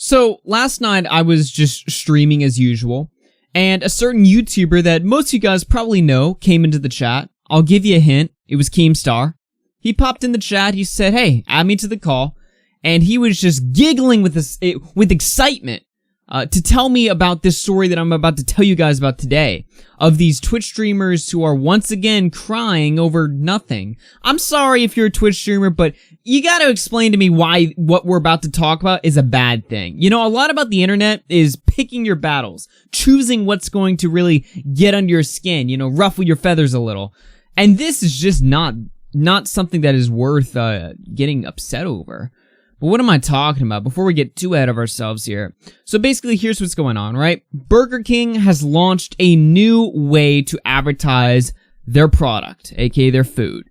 So, last night I was just streaming as usual, and a certain YouTuber that most of you guys probably know came into the chat. I'll give you a hint, it was Keemstar. He popped in the chat, he said, hey, add me to the call, and he was just giggling with excitement to tell me about this story that I'm about to tell you guys about today, of these Twitch streamers who are once again crying over nothing. I'm sorry if you're a Twitch streamer, but you gotta explain to me why what we're about to talk about is a bad thing. You know, a lot about the internet is picking your battles, choosing what's going to really get under your skin, you know, ruffle your feathers a little. And this is just not something that is worth getting upset over. But what am I talking about before we get too ahead of ourselves here? So basically, here's what's going on, right? Burger King has launched a new way to advertise their product, aka their food.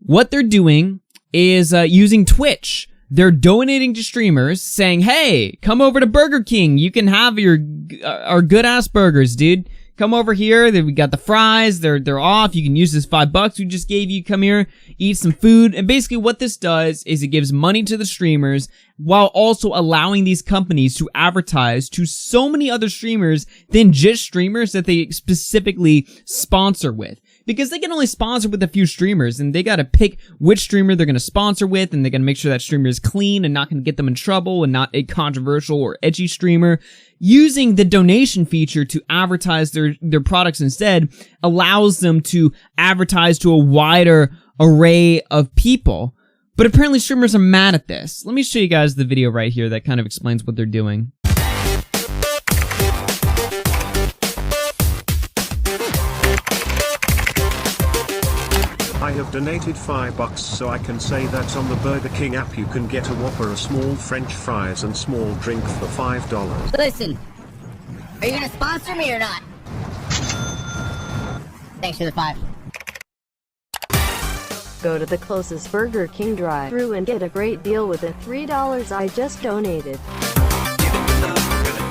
What they're doing is using Twitch. They're donating to streamers, saying, hey, come over to Burger King. You can have our good-ass burgers, dude. Come over here, we got the fries, they're off, you can use this $5 we just gave you, come here, eat some food, and basically what this does is it gives money to the streamers, while also allowing these companies to advertise to so many other streamers than just streamers that they specifically sponsor with. Because they can only sponsor with a few streamers, and they gotta pick which streamer they're gonna sponsor with, and they gotta make sure that streamer is clean and not gonna get them in trouble and not a controversial or edgy streamer. Using the donation feature to advertise their products instead allows them to advertise to a wider array of people. But apparently streamers are mad at this. Let me show you guys the video right here that kind of explains what they're doing. I have donated $5 so I can say that on the Burger King app you can get a Whopper, a small French fries and small drink for $5. Listen, are you gonna sponsor me or not? Thanks for the 5. Go to the closest Burger King drive-thru and get a great deal with the $3 I just donated.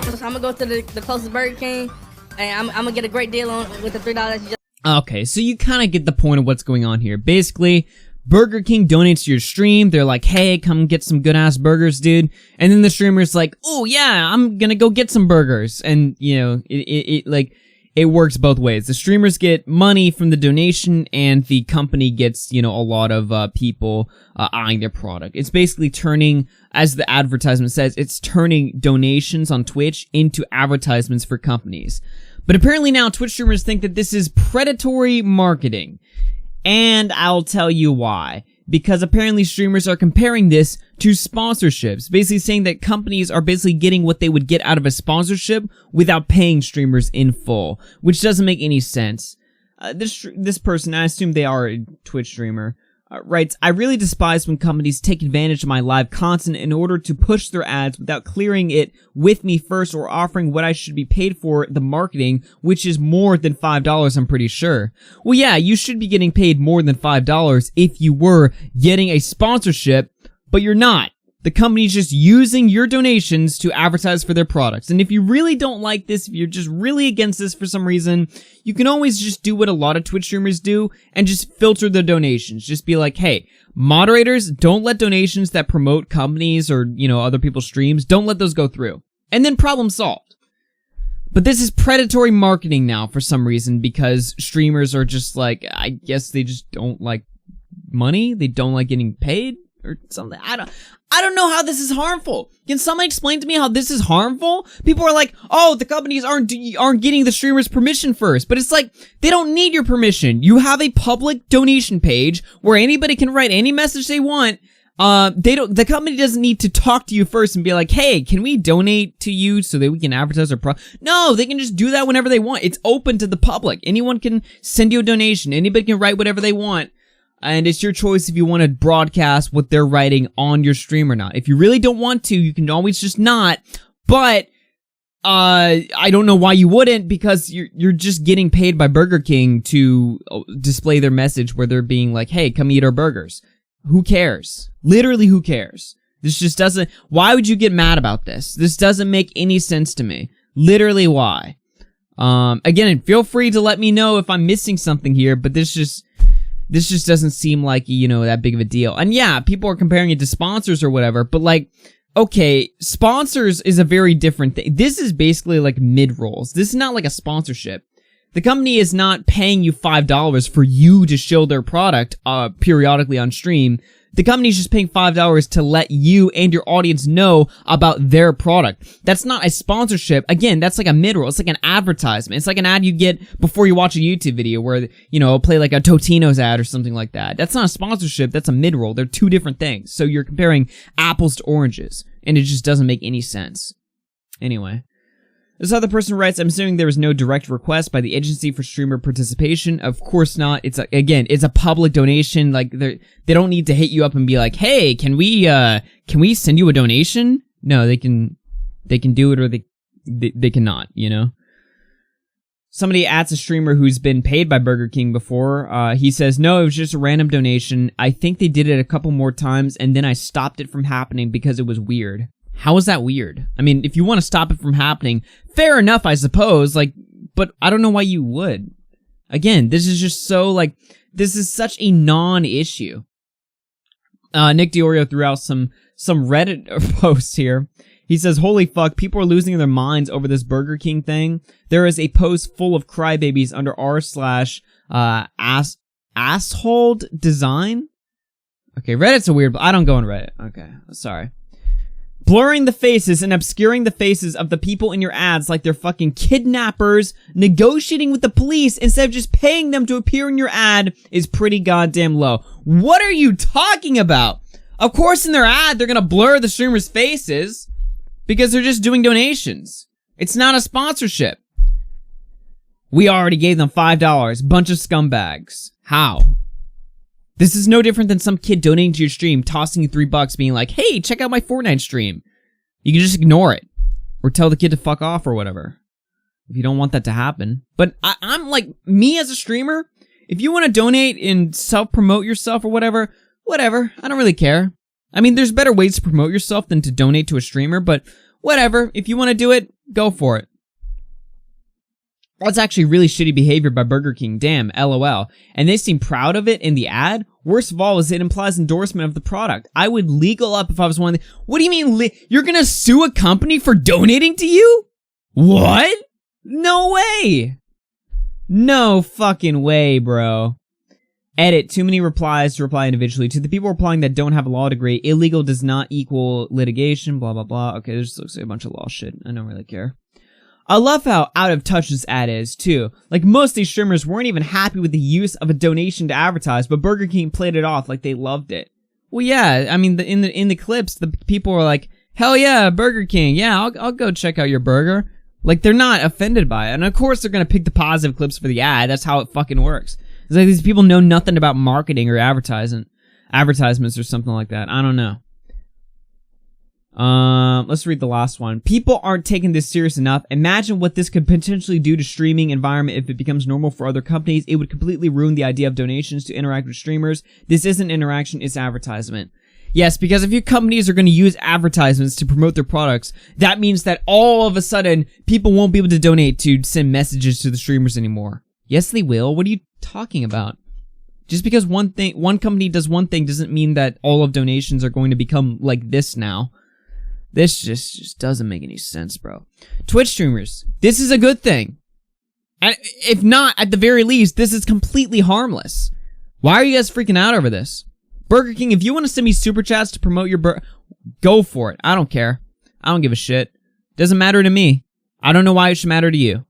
So I'm gonna go to the closest Burger King and I'm gonna get a great deal with the $3 you just. Okay, so you kind of get the point of what's going on here. Basically, Burger King donates to your stream. They're like, hey, come get some good-ass burgers, dude. And then the streamer's like, oh, yeah, I'm gonna go get some burgers. And, you know, it works both ways. The streamers get money from the donation, and the company gets, you know, a lot of people eyeing their product. It's basically turning, as the advertisement says, it's turning donations on Twitch into advertisements for companies. But apparently now Twitch streamers think that this is predatory marketing. And I'll tell you why. Because apparently streamers are comparing this to sponsorships. Basically saying that companies are basically getting what they would get out of a sponsorship without paying streamers in full. Which doesn't make any sense. This person, I assume they are a Twitch streamer, writes, I really despise when companies take advantage of my live content in order to push their ads without clearing it with me first or offering what I should be paid for the marketing, which is more than $5, I'm pretty sure. Well, yeah, you should be getting paid more than $5 if you were getting a sponsorship, but you're not. The company's just using your donations to advertise for their products. And if you really don't like this, if you're just really against this for some reason, you can always just do what a lot of Twitch streamers do and just filter the donations. Just be like, hey, moderators, don't let donations that promote companies or, you know, other people's streams, don't let those go through. And then problem solved. But this is predatory marketing now for some reason because streamers are just like, I guess they just don't like money. They don't like getting paid or something. I don't know how this is harmful. Can someone explain to me how this is harmful? People are like, oh, the companies aren't getting the streamers permission first. But it's like, they don't need your permission. You have a public donation page where anybody can write any message they want. The company doesn't need to talk to you first and be like, hey, can we donate to you so that we can advertise our product? No, they can just do that whenever they want. It's open to the public. Anyone can send you a donation. Anybody can write whatever they want. And it's your choice if you want to broadcast what they're writing on your stream or not. If you really don't want to, you can always just not. But, I don't know why you wouldn't, because you're just getting paid by Burger King to display their message where they're being like, hey, come eat our burgers. Who cares? Literally, who cares? This just doesn't, why would you get mad about this? This doesn't make any sense to me. Literally, why? Again, feel free to let me know if I'm missing something here, but this just doesn't seem like, you know, that big of a deal. And yeah, people are comparing it to sponsors or whatever, but like, okay, sponsors is a very different thing. This is basically like mid-rolls. This is not like a sponsorship. The company is not paying you $5 for you to show their product periodically on stream. The company's just paying $5 to let you and your audience know about their product. That's not a sponsorship. Again, that's like a mid-roll. It's like an advertisement. It's like an ad you get before you watch a YouTube video where, you know, play like a Totino's ad or something like that. That's not a sponsorship. That's a mid-roll. They're two different things. So you're comparing apples to oranges, and it just doesn't make any sense. Anyway. This other person writes, I'm assuming there was no direct request by the agency for streamer participation. Of course not. It's a public donation. Like, they don't need to hit you up and be like, hey, can we send you a donation? No, they can do it, or they cannot, you know? Somebody adds a streamer who's been paid by Burger King before. He says, no, it was just a random donation. I think they did it a couple more times, and then I stopped it from happening because it was weird. How is that weird? I mean, if you want to stop it from happening, fair enough, I suppose, like, but I don't know why you would. Again, this is just so, like, this is such a non-issue. Nick Diorio threw out some Reddit posts here. He says, holy fuck, people are losing their minds over this Burger King thing. There is a post full of crybabies under r/asshole design. Okay, Reddit's a weird, but I don't go on Reddit. Okay, sorry. Blurring the faces and obscuring the faces of the people in your ads like they're fucking kidnappers negotiating with the police instead of just paying them to appear in your ad is pretty goddamn low. What are you talking about? Of course in their ad they're gonna blur the streamers' faces because they're just doing donations. It's not a sponsorship. We already gave them $5. Bunch of scumbags. How? This is no different than some kid donating to your stream, tossing you $3, being like, hey, check out my Fortnite stream. You can just ignore it. Or tell the kid to fuck off or whatever. If you don't want that to happen. But I'm like, me as a streamer, if you want to donate and self-promote yourself or whatever, I don't really care. I mean, there's better ways to promote yourself than to donate to a streamer, but whatever. If you want to do it, go for it. That's actually really shitty behavior by Burger King, damn, LOL. And they seem proud of it in the ad. Worst of all is it implies endorsement of the product. I would legal up if I was one of the— What do you mean, you're gonna sue a company for donating to you? What? No way! No fucking way, bro. Edit, too many replies to reply individually. To the people replying that don't have a law degree, illegal does not equal litigation, blah blah blah. Okay, this looks like a bunch of law shit. I don't really care. I love how out of touch this ad is, too. Like, most of these streamers weren't even happy with the use of a donation to advertise, but Burger King played it off like they loved it. Well, yeah, I mean, in the clips, the people were like, hell yeah, Burger King, yeah, I'll go check out your burger. Like, they're not offended by it. And of course they're gonna pick the positive clips for the ad. That's how it fucking works. It's like these people know nothing about marketing or advertisements or something like that. I don't know. Let's read the last one. People aren't taking this serious enough. Imagine what this could potentially do to streaming environment if it becomes normal for other companies. It would completely ruin the idea of donations to interact with streamers. This isn't interaction, it's advertisement. Yes, because if your companies are going to use advertisements to promote their products, that means that all of a sudden, people won't be able to donate to send messages to the streamers anymore. Yes, they will. What are you talking about? Just because one company does one thing doesn't mean that all of donations are going to become like this now. This just doesn't make any sense, bro. Twitch streamers, this is a good thing. And if not, at the very least, this is completely harmless. Why are you guys freaking out over this? Burger King, if you want to send me super chats to promote your go for it. I don't care. I don't give a shit. Doesn't matter to me. I don't know why it should matter to you.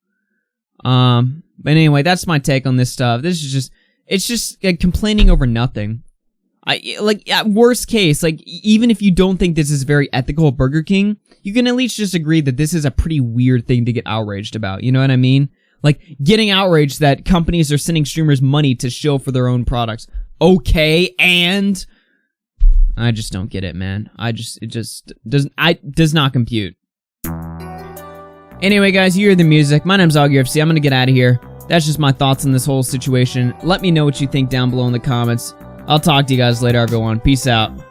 But anyway, that's my take on this stuff. This is just, it's just like, complaining over nothing. Like, at worst case, like, even if you don't think this is very ethical of Burger King, you can at least just agree that this is a pretty weird thing to get outraged about, you know what I mean? Like, getting outraged that companies are sending streamers money to show for their own products. Okay, and I just don't get it, man. It just does not compute. Anyway, guys, you hear the music. My name's AugurFC. I'm gonna get out of here. That's just my thoughts on this whole situation. Let me know what you think down below in the comments. I'll talk to you guys later, everyone. Peace out.